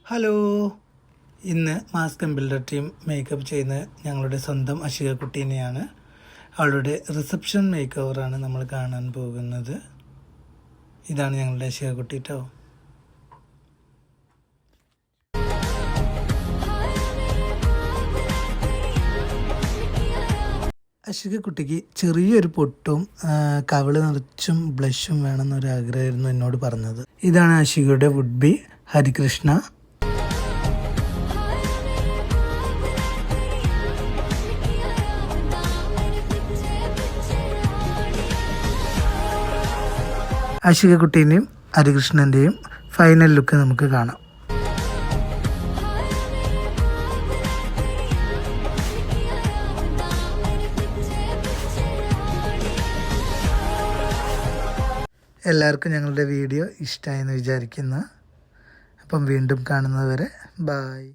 Hello, ഇന്ന് mask builder team makeup ചെയ്യുന്ന ഞങ്ങളുടെ സ്വന്തം അഷിക കുട്ടീനെയാണ്. അവളുടെ റിസപ്ഷൻ മേക്ക് ഓവറാണ് നമ്മൾ കാണാൻ പോകുന്നത്. ഇതാണ് ഞങ്ങളുടെ അഷിക കുട്ടി കേട്ടോ. അഷിക കുട്ടിക്ക് ചെറിയൊരു പൊട്ടും കവിള് നിറച്ചും ബ്ലഷും വേണമെന്നൊരു ആഗ്രഹമായിരുന്നു എന്നോട് പറഞ്ഞത്. ഇതാണ് അഷികയുടെ വുഡ് ബി ഹരികൃഷ്ണ. അഷിക കുട്ടീൻ്റെയും ഹരികൃഷ്ണൻ്റെയും ഫൈനൽ ലുക്ക് നമുക്ക് കാണാം. എല്ലാവർക്കും ഞങ്ങളുടെ വീഡിയോ ഇഷ്ടമായെന്ന് വിചാരിക്കുന്നു. അപ്പം വീണ്ടും കാണുന്നതുവരെ ബായ്.